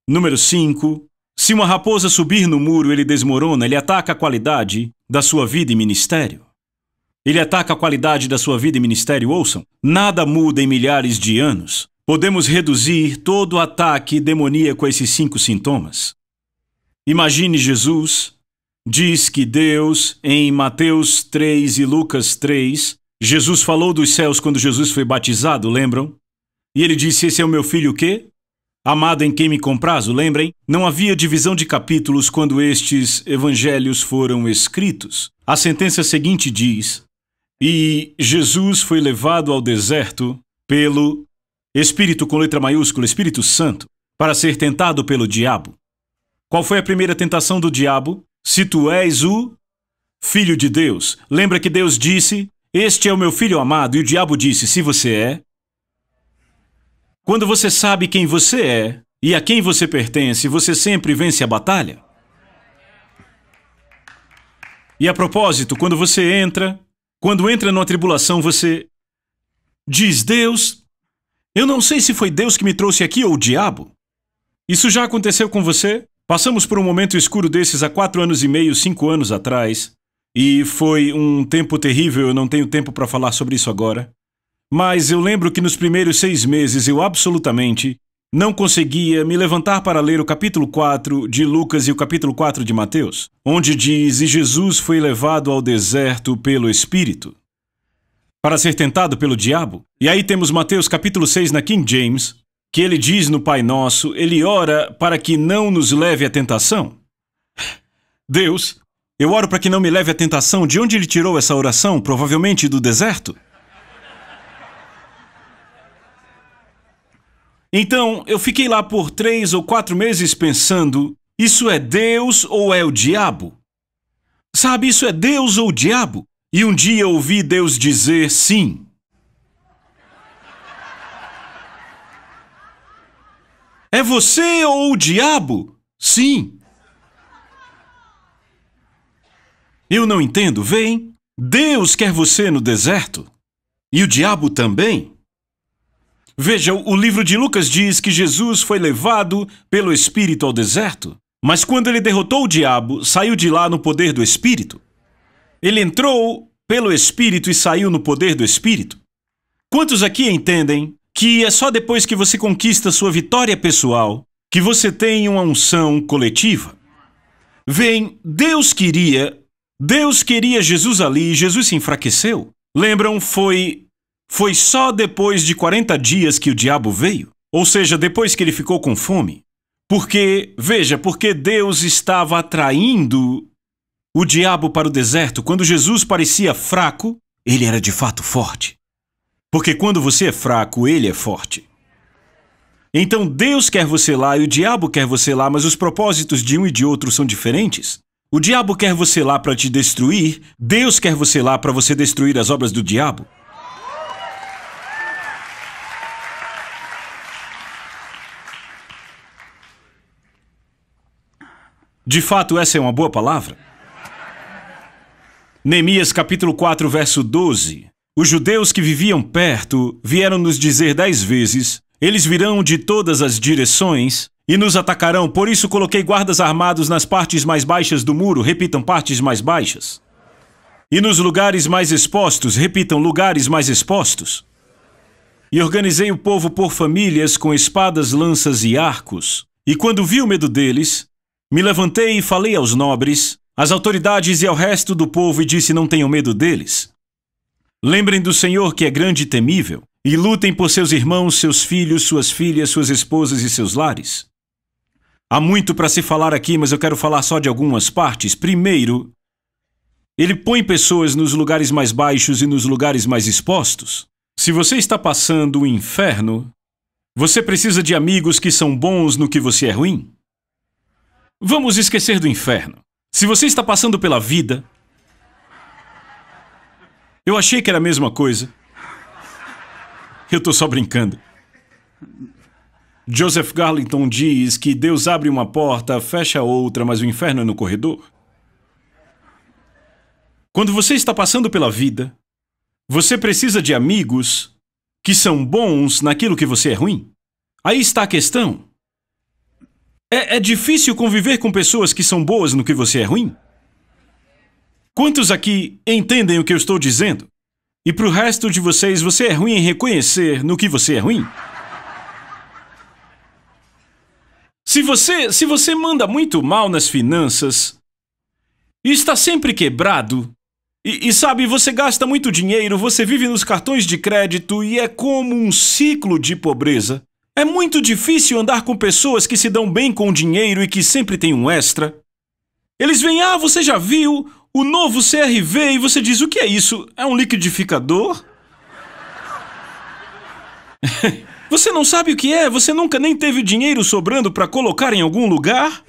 Número 5. Se uma raposa subir no muro, ele desmorona, ele ataca a qualidade da sua vida e ministério. Ele ataca a qualidade da sua vida e ministério. Ouçam, nada muda em milhares de anos. Podemos reduzir todo o ataque demoníaco a esses 5 sintomas. Imagine Jesus. Diz que Deus, em Mateus 3 e Lucas 3, Jesus falou dos céus quando Jesus foi batizado, lembram? E ele disse, esse é o meu filho o quê? Amado em quem me comprazo, lembrem? Não havia divisão de capítulos quando estes evangelhos foram escritos. A sentença seguinte diz, e Jesus foi levado ao deserto pelo Espírito com letra maiúscula, Espírito Santo, para ser tentado pelo diabo. Qual foi a primeira tentação do diabo? Se tu és o Filho de Deus. Lembra que Deus disse, este é o meu filho amado, e o diabo disse, se você é. Quando você sabe quem você é e a quem você pertence, você sempre vence a batalha. E a propósito, quando entra numa tribulação, você diz, Deus, eu não sei se foi Deus que me trouxe aqui ou o diabo. Isso já aconteceu com você? Passamos por um momento escuro desses há 4 anos e meio, 5 anos atrás, e foi um tempo terrível, eu não tenho tempo para falar sobre isso agora. Mas eu lembro que nos primeiros 6 meses eu absolutamente não conseguia me levantar para ler o capítulo 4 de Lucas e o capítulo 4 de Mateus, onde diz, e Jesus foi levado ao deserto pelo Espírito, para ser tentado pelo diabo. E aí temos Mateus capítulo 6 na King James, que ele diz no Pai Nosso, ele ora para que não nos leve à tentação. Deus, eu oro para que não me leve à tentação. De onde ele tirou essa oração? Provavelmente do deserto. Então, eu fiquei lá por 3 ou 4 meses pensando, isso é Deus ou é o diabo? Sabe, isso é Deus ou o diabo? E um dia eu ouvi Deus dizer sim. É você ou o diabo? Sim. Eu não entendo, veem? Deus quer você no deserto. E o diabo também. Veja, o livro de Lucas diz que Jesus foi levado pelo Espírito ao deserto. Mas quando ele derrotou o diabo, saiu de lá no poder do Espírito. Ele entrou pelo Espírito e saiu no poder do Espírito. Quantos aqui entendem que é só depois que você conquista sua vitória pessoal que você tem uma unção coletiva? Vem, Deus queria Jesus ali e Jesus se enfraqueceu. Lembram, foi só depois de 40 dias que o diabo veio? Ou seja, depois que ele ficou com fome? Porque Deus estava atraindo o diabo para o deserto. Quando Jesus parecia fraco, ele era de fato forte. Porque quando você é fraco, ele é forte. Então Deus quer você lá e o diabo quer você lá, mas os propósitos de um e de outro são diferentes. O diabo quer você lá para te destruir, Deus quer você lá para você destruir as obras do diabo. De fato, essa é uma boa palavra. Neemias capítulo 4, verso 12. Os judeus que viviam perto vieram nos dizer 10 vezes, eles virão de todas as direções e nos atacarão, por isso coloquei guardas armados nas partes mais baixas do muro, repitam, partes mais baixas. E nos lugares mais expostos, repitam, lugares mais expostos. E organizei o povo por famílias com espadas, lanças e arcos. E quando vi o medo deles, me levantei e falei aos nobres, às autoridades e ao resto do povo e disse, não tenham medo deles. Lembrem do Senhor que é grande e temível, e lutem por seus irmãos, seus filhos, suas filhas, suas esposas e seus lares. Há muito para se falar aqui, mas eu quero falar só de algumas partes. Primeiro, ele põe pessoas nos lugares mais baixos e nos lugares mais expostos. Se você está passando o inferno, você precisa de amigos que são bons no que você é ruim. Vamos esquecer do inferno. Se você está passando pela vida... Eu achei que era a mesma coisa. Eu estou só brincando. Joseph Garlington diz que Deus abre uma porta, fecha outra, mas o inferno é no corredor. Quando você está passando pela vida, você precisa de amigos que são bons naquilo que você é ruim? Aí está a questão. É difícil conviver com pessoas que são boas no que você é ruim? Quantos aqui entendem o que eu estou dizendo? E para o resto de vocês, você é ruim em reconhecer no que você é ruim? Se você manda muito mal nas finanças e está sempre quebrado, e sabe, você gasta muito dinheiro, você vive nos cartões de crédito e é como um ciclo de pobreza. É muito difícil andar com pessoas que se dão bem com o dinheiro e que sempre têm um extra. Eles vêm, você já viu o novo CRV? E você diz, o que é isso? É um liquidificador? Você não sabe o que é? Você nunca nem teve dinheiro sobrando para colocar em algum lugar?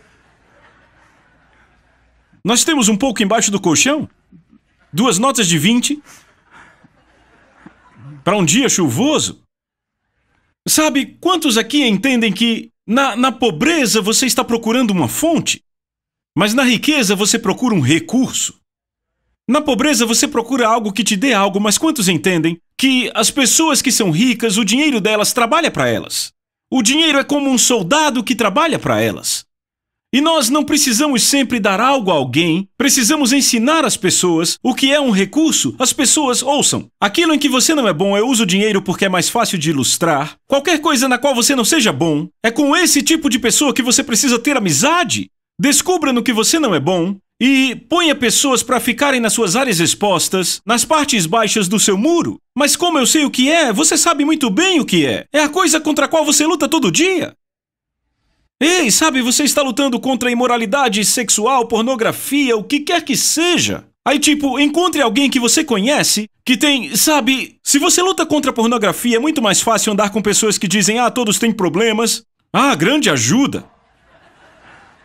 Nós temos um pouco embaixo do colchão? 2 notas de 20? Para um dia chuvoso? Sabe, quantos aqui entendem que na pobreza você está procurando uma fonte, mas na riqueza você procura um recurso? Na pobreza você procura algo que te dê algo, mas quantos entendem que as pessoas que são ricas, o dinheiro delas trabalha para elas? O dinheiro é como um soldado que trabalha para elas. E nós não precisamos sempre dar algo a alguém, precisamos ensinar as pessoas o que é um recurso. As pessoas ouçam. Aquilo em que você não é bom, eu uso dinheiro porque é mais fácil de ilustrar. Qualquer coisa na qual você não seja bom, é com esse tipo de pessoa que você precisa ter amizade. Descubra no que você não é bom e ponha pessoas para ficarem nas suas áreas expostas, nas partes baixas do seu muro. Mas como eu sei o que é, você sabe muito bem o que é. É a coisa contra a qual você luta todo dia. Ei, sabe, você está lutando contra a imoralidade sexual, pornografia, o que quer que seja. Aí, tipo, encontre alguém que você conhece, que tem, sabe, se você luta contra a pornografia, é muito mais fácil andar com pessoas que dizem, todos têm problemas. Grande ajuda.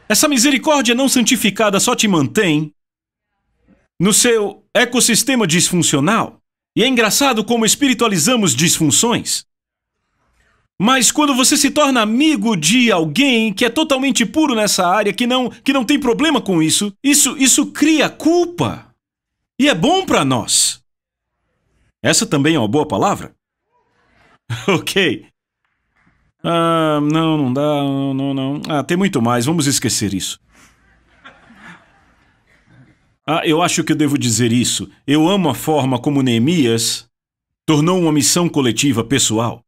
Essa misericórdia não santificada só te mantém no seu ecossistema disfuncional. E é engraçado como espiritualizamos disfunções. Mas quando você se torna amigo de alguém que é totalmente puro nessa área, que não tem problema com isso, isso cria culpa. E é bom para nós. Essa também é uma boa palavra? Ok. Não dá, não. Tem muito mais, vamos esquecer isso. Eu acho que eu devo dizer isso. Eu amo a forma como Neemias tornou uma missão coletiva pessoal.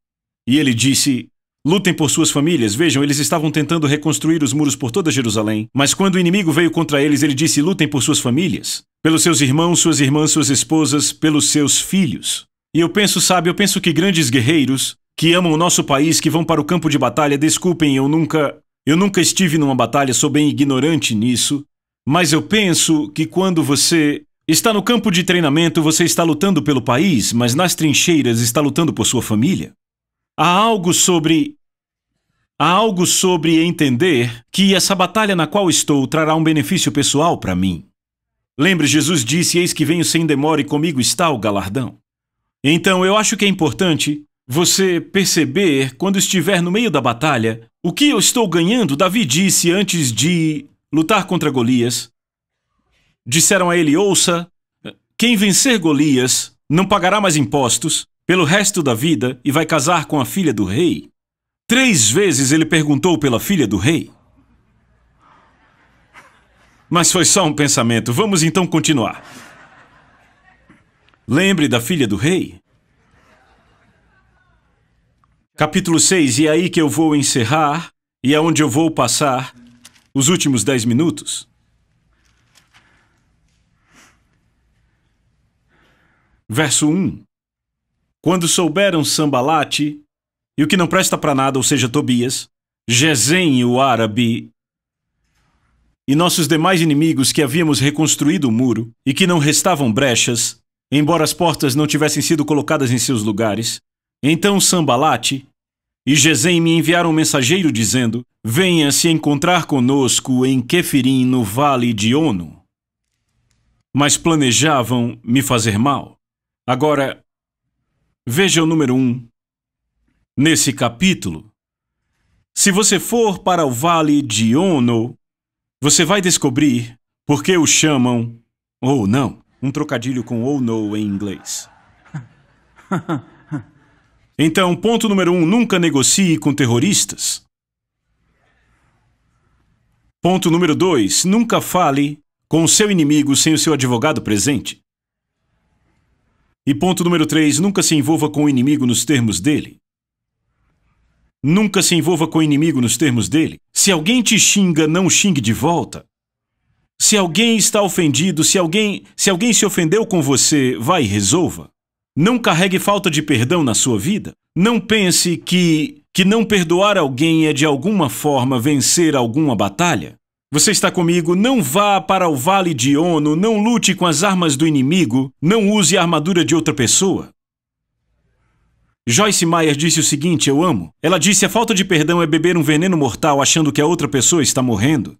E ele disse, lutem por suas famílias. Vejam, eles estavam tentando reconstruir os muros por toda Jerusalém. Mas quando o inimigo veio contra eles, ele disse, lutem por suas famílias. Pelos seus irmãos, suas irmãs, suas esposas, pelos seus filhos. E eu penso que grandes guerreiros que amam o nosso país, que vão para o campo de batalha, desculpem, eu nunca estive numa batalha, sou bem ignorante nisso. Mas eu penso que quando você está no campo de treinamento, você está lutando pelo país, mas nas trincheiras está lutando por sua família. Há algo sobre entender que essa batalha na qual estou trará um benefício pessoal para mim. Lembre, Jesus disse, eis que venho sem demora e comigo está o galardão. Então eu acho que é importante você perceber, quando estiver no meio da batalha, o que eu estou ganhando. Davi disse antes de lutar contra Golias, disseram a ele, ouça, quem vencer Golias não pagará mais impostos pelo resto da vida e vai casar com a filha do rei. 3 vezes ele perguntou pela filha do rei. Mas foi só um pensamento. Vamos então continuar. Lembre da filha do rei. Capítulo 6, e é aí que eu vou encerrar, e é onde eu vou passar os últimos 10 minutos. Verso 1. Quando souberam Sambalate, e o que não presta para nada, ou seja, Tobias, Gesem, o árabe, e nossos demais inimigos que havíamos reconstruído o muro, e que não restavam brechas, embora as portas não tivessem sido colocadas em seus lugares, então Sambalate e Gesem me enviaram um mensageiro dizendo, venha se encontrar conosco em Quefirim, no vale de Ono. Mas planejavam me fazer mal. Agora, veja o número 1. Nesse capítulo, se você for para o vale de Ono, você vai descobrir por que o chamam, ou não, Um trocadilho com oh no em inglês. Então, ponto número 1, nunca negocie com terroristas. Ponto número 2, nunca fale com o seu inimigo sem o seu advogado presente. E ponto número 3, nunca se envolva com o inimigo nos termos dele. Nunca se envolva com o inimigo nos termos dele. Se alguém te xinga, não xingue de volta. Se alguém está ofendido, se alguém se ofendeu com você, vai e resolva. Não carregue falta de perdão na sua vida. Não pense que não perdoar alguém é de alguma forma vencer alguma batalha. Você está comigo? Não vá para o vale de Ono, não lute com as armas do inimigo, não use a armadura de outra pessoa. Joyce Meyer disse o seguinte, eu amo. Ela disse, a falta de perdão é beber um veneno mortal achando que a outra pessoa está morrendo.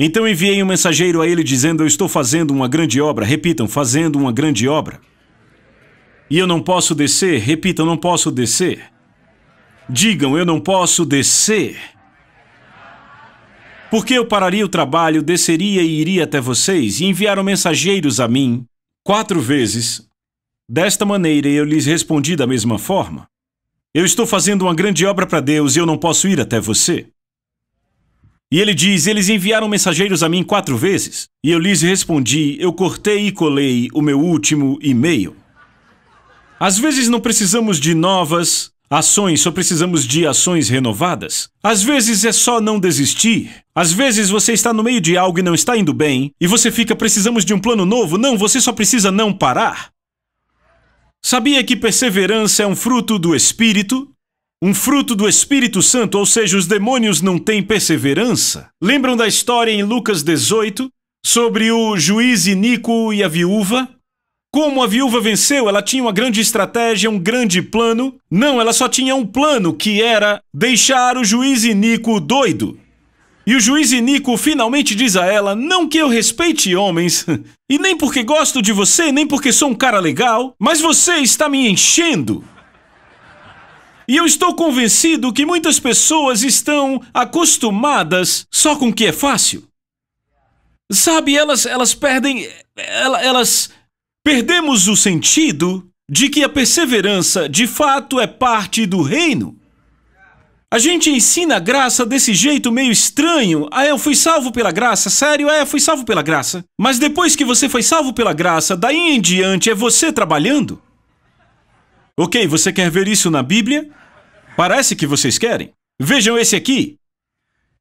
Então enviei um mensageiro a ele dizendo, eu estou fazendo uma grande obra. Repitam, fazendo uma grande obra. E eu não posso descer. Repitam, não posso descer. Digam, eu não posso descer. Porque eu pararia o trabalho, desceria e iria até vocês, e enviaram mensageiros a mim 4 vezes. Desta maneira eu lhes respondi da mesma forma. Eu estou fazendo uma grande obra para Deus e eu não posso ir até você. E ele diz, eles enviaram mensageiros a mim 4 vezes. E eu lhes respondi, eu cortei e colei o meu último e-mail. Às vezes não precisamos de novas ações, só precisamos de ações renovadas. Às vezes é só não desistir. Às vezes você está no meio de algo e não está indo bem, e você fica, precisamos de um plano novo. Não, você só precisa não parar. Sabia que perseverança é um fruto do Espírito? Um fruto do Espírito Santo, ou seja, os demônios não têm perseverança. Lembram da história em Lucas 18 sobre o juiz iníquo e a viúva? Como a viúva venceu? Ela tinha uma grande estratégia, um grande plano. Não, ela só tinha um plano, que era deixar o juiz iníquo doido. E o juiz iníquo finalmente diz a ela, não que eu respeite homens, e nem porque gosto de você, nem porque sou um cara legal, mas você está me enchendo. E eu estou convencido que muitas pessoas estão acostumadas só com o que é fácil. Sabe, perdemos o sentido de que a perseverança de fato é parte do reino. A gente ensina a graça desse jeito meio estranho. Ah, eu fui salvo pela graça. Sério? Eu fui salvo pela graça. Mas depois que você foi salvo pela graça, daí em diante é você trabalhando? Ok, você quer ver isso na Bíblia? Parece que vocês querem. Vejam esse aqui.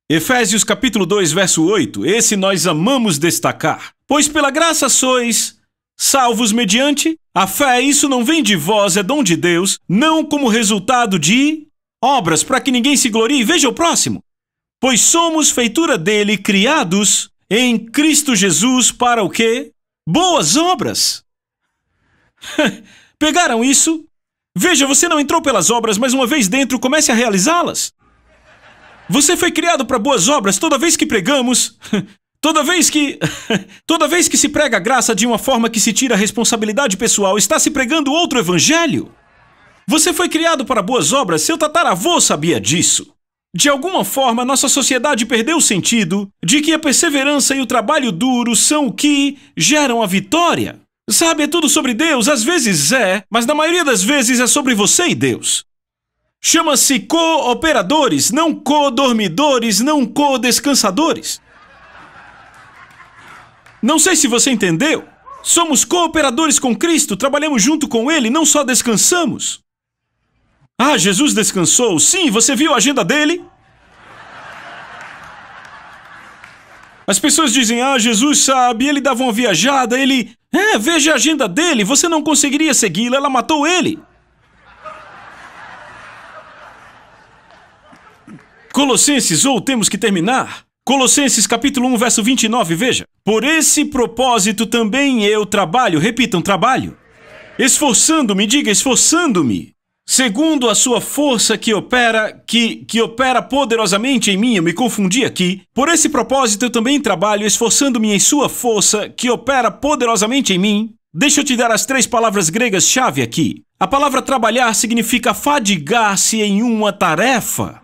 Efésios capítulo 2, verso 8. Esse nós amamos destacar. Pois pela graça sois salvos mediante a fé. Isso não vem de vós, é dom de Deus, não como resultado de obras, para que ninguém se glorie. Veja o próximo. Pois somos feitura dele, criados em Cristo Jesus para o quê? Boas obras. Pegaram isso? Veja, você não entrou pelas obras, mas uma vez dentro, comece a realizá-las. Você foi criado para boas obras. Toda vez que pregamos, toda vez que se prega a graça de uma forma que se tira a responsabilidade pessoal, está se pregando outro evangelho. Você foi criado para boas obras, seu tataravô sabia disso. De alguma forma, nossa sociedade perdeu o sentido de que a perseverança e o trabalho duro são o que geram a vitória. Sabe, é tudo sobre Deus, às vezes é, mas na maioria das vezes é sobre você e Deus. Chama-se cooperadores, não co-dormidores, não co-descansadores. Não sei se você entendeu. Somos cooperadores com Cristo, trabalhamos junto com Ele, não só descansamos. Ah, Jesus descansou. Sim, você viu a agenda dele? As pessoas dizem, ah, Jesus sabe, ele dava uma viajada, ele... veja a agenda dele, você não conseguiria segui-la, ela matou ele. Colossenses, temos que terminar. Colossenses capítulo 1, verso 29, veja. Por esse propósito também eu trabalho, repitam, trabalho. Esforçando-me, diga, esforçando-me. Segundo a sua força que opera poderosamente em mim, eu me confundi aqui. Por esse propósito eu também trabalho, esforçando-me em sua força que opera poderosamente em mim. Deixa eu te dar as 3 palavras gregas-chave aqui. A palavra trabalhar significa fadigar-se em uma tarefa.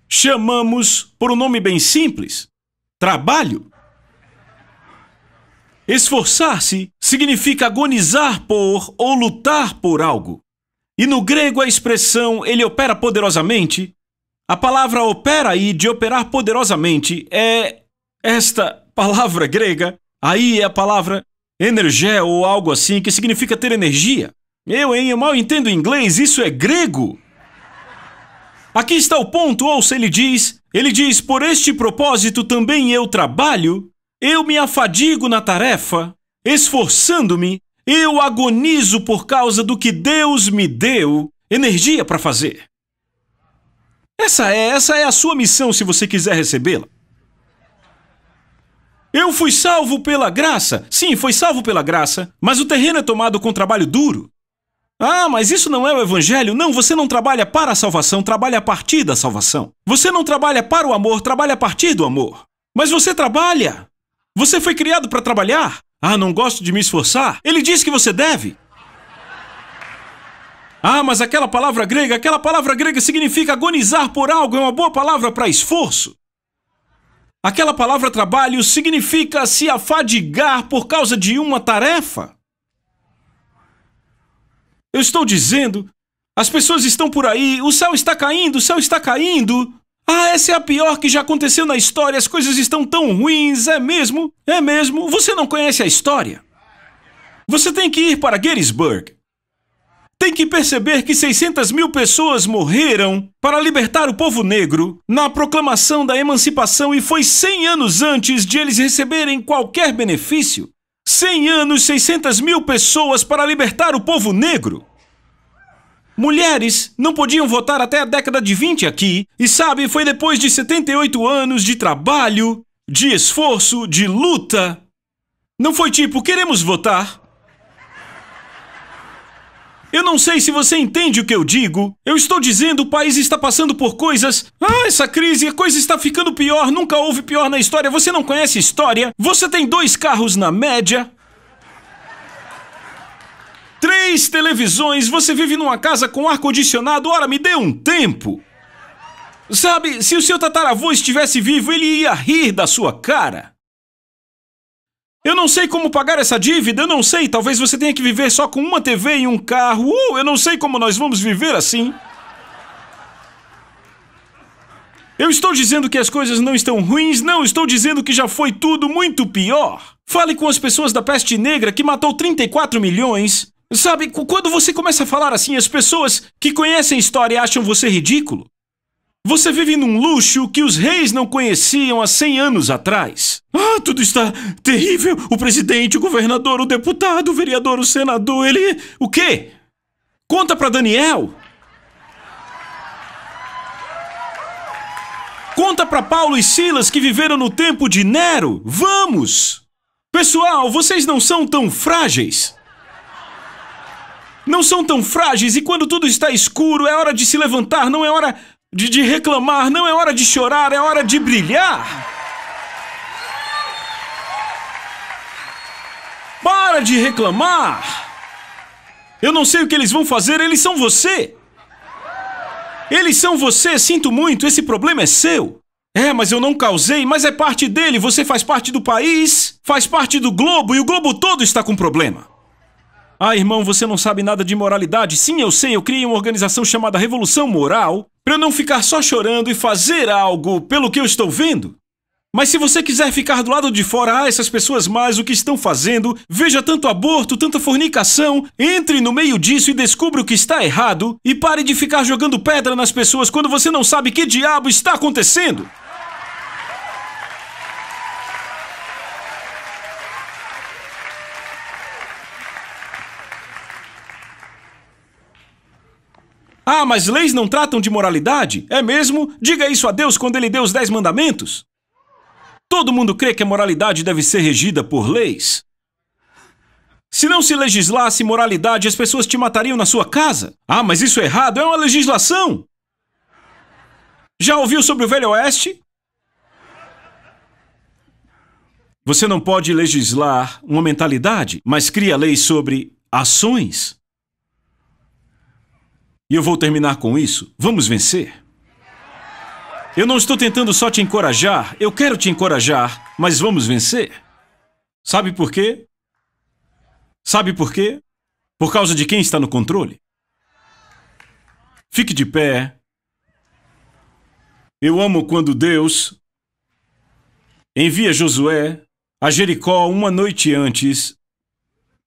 Chamamos por um nome bem simples: trabalho. Esforçar-se significa agonizar por ou lutar por algo. E no grego a expressão "ele opera poderosamente", a palavra opera aí de operar poderosamente é esta palavra grega. Aí é a palavra energé ou algo assim, que significa ter energia. Eu mal entendo inglês, isso é grego. Aqui está o ponto, ouça, ele diz, por este propósito também eu trabalho, eu me afadigo na tarefa, esforçando-me, eu agonizo por causa do que Deus me deu energia para fazer. Essa é a sua missão se você quiser recebê-la. Eu fui salvo pela graça. Sim, foi salvo pela graça, mas o terreno é tomado com trabalho duro. Ah, mas isso não é o evangelho. Não, você não trabalha para a salvação, trabalha a partir da salvação. Você não trabalha para o amor, trabalha a partir do amor. Mas você trabalha. Você foi criado para trabalhar. Ah, não gosto de me esforçar. Ele diz que você deve. Ah, mas aquela palavra grega significa agonizar por algo, é uma boa palavra para esforço. Aquela palavra trabalho significa se afadigar por causa de uma tarefa. Eu estou dizendo, as pessoas estão por aí, o céu está caindo, o céu está caindo. Ah, essa é a pior que já aconteceu na história, as coisas estão tão ruins, é mesmo? É mesmo? Você não conhece a história? Você tem que ir para Gettysburg. Tem que perceber que 600 mil pessoas morreram para libertar o povo negro na proclamação da emancipação e foi 100 anos antes de eles receberem qualquer benefício. 100 anos, 600 mil pessoas para libertar o povo negro. Mulheres não podiam votar até a década de 20 aqui e sabe, foi depois de 78 anos de trabalho, de esforço, de luta. Não foi tipo, queremos votar. Eu não sei se você entende o que eu digo. Eu estou dizendo, o país está passando por coisas... Ah, essa crise, a coisa está ficando pior. Nunca houve pior na história. Você não conhece história. Você tem 2 carros na média. 3 televisões. Você vive numa casa com ar-condicionado. Ora, me dê um tempo. Sabe, se o seu tataravô estivesse vivo, ele ia rir da sua cara. Eu não sei como pagar essa dívida, eu não sei, talvez você tenha que viver só com uma TV e um carro. Eu não sei como nós vamos viver assim. Eu estou dizendo que as coisas não estão ruins, não, estou dizendo que já foi tudo muito pior. Fale com as pessoas da peste negra que matou 34 milhões. Sabe, quando você começa a falar assim, as pessoas que conhecem a história acham você ridículo. Você vive num luxo que os reis não conheciam há 100 anos atrás. Ah, tudo está terrível. O presidente, o governador, o deputado, o vereador, o senador, ele... O quê? Conta pra Daniel. Conta pra Paulo e Silas que viveram no tempo de Nero. Vamos! Pessoal, vocês não são tão frágeis. Não são tão frágeis e quando tudo está escuro é hora de se levantar, não é hora... De reclamar, não é hora de chorar, é hora de brilhar. Para de reclamar. Eu não sei o que eles vão fazer, eles são você. Eles são você, sinto muito, esse problema é seu. É, mas eu não causei, mas é parte dele, você faz parte do país, faz parte do globo e o globo todo está com problema. Ah, irmão, você não sabe nada de moralidade. Sim, eu sei, eu criei uma organização chamada Revolução Moral para eu não ficar só chorando e fazer algo pelo que eu estou vendo. Mas se você quiser ficar do lado de fora, essas pessoas mais, o que estão fazendo, veja tanto aborto, tanta fornicação, entre no meio disso e descubra o que está errado e pare de ficar jogando pedra nas pessoas quando você não sabe que diabo está acontecendo. Ah, mas leis não tratam de moralidade? É mesmo? Diga isso a Deus quando ele deu os 10 mandamentos. Todo mundo crê que a moralidade deve ser regida por leis. Se não se legislasse moralidade, as pessoas te matariam na sua casa. Ah, mas isso é errado, é uma legislação. Já ouviu sobre o Velho Oeste? Você não pode legislar uma mentalidade, mas cria leis sobre ações. E eu vou terminar com isso. Vamos vencer. Eu não estou tentando só te encorajar, eu quero te encorajar, mas vamos vencer. Sabe por quê? Sabe por quê? Por causa de quem está no controle. Fique de pé. Eu amo quando Deus envia Josué a Jericó uma noite antes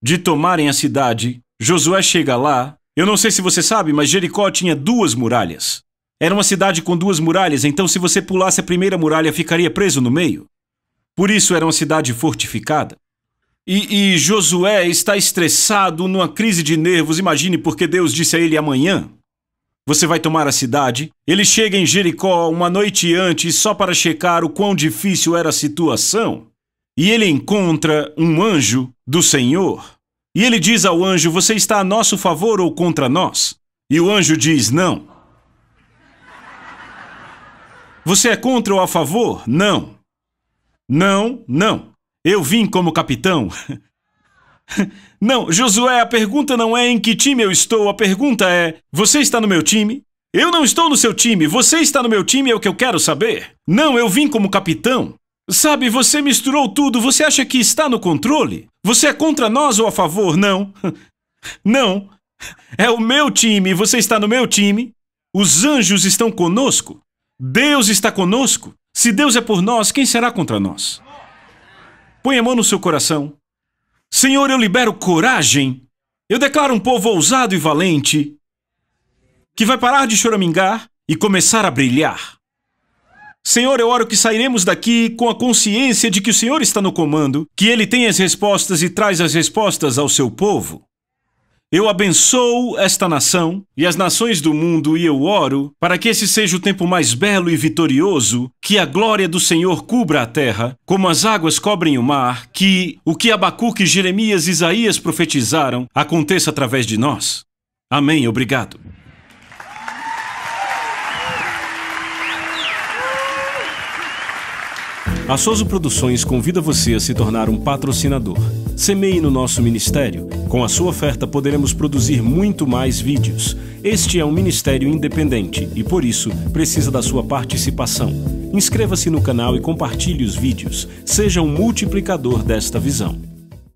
de tomarem a cidade. Josué chega lá. Eu não sei se você sabe, mas Jericó tinha 2 muralhas. Era uma cidade com 2 muralhas, então se você pulasse a primeira muralha, ficaria preso no meio. Por isso era uma cidade fortificada. E Josué está estressado, numa crise de nervos. Imagine, porque Deus disse a ele: amanhã você vai tomar a cidade. Ele chega em Jericó uma noite antes só para checar o quão difícil era a situação. E ele encontra um anjo do Senhor. E ele diz ao anjo: você está a nosso favor ou contra nós? E o anjo diz: não. Você é contra ou a favor? Não. Não, não. Eu vim como capitão. Não, Josué, a pergunta não é em que time eu estou, a pergunta é: você está no meu time? Eu não estou no seu time, você está no meu time, é o que eu quero saber. Não, eu vim como capitão. Sabe, você misturou tudo, você acha que está no controle? Você é contra nós ou a favor? Não. Não. É o meu time, você está no meu time. Os anjos estão conosco. Deus está conosco. Se Deus é por nós, quem será contra nós? Põe a mão no seu coração. Senhor, eu libero coragem. Eu declaro um povo ousado e valente, que vai parar de choramingar e começar a brilhar. Senhor, eu oro que sairemos daqui com a consciência de que o Senhor está no comando, que Ele tem as respostas e traz as respostas ao seu povo. Eu abençoo esta nação e as nações do mundo, e eu oro para que esse seja o tempo mais belo e vitorioso, que a glória do Senhor cubra a terra, como as águas cobrem o mar, que o que Abacuque, Jeremias e Isaías profetizaram aconteça através de nós. Amém. Obrigado. A Soso Produções convida você a se tornar um patrocinador. Semeie no nosso ministério. Com a sua oferta poderemos produzir muito mais vídeos. Este é um ministério independente e, por isso, precisa da sua participação. Inscreva-se no canal e compartilhe os vídeos. Seja um multiplicador desta visão.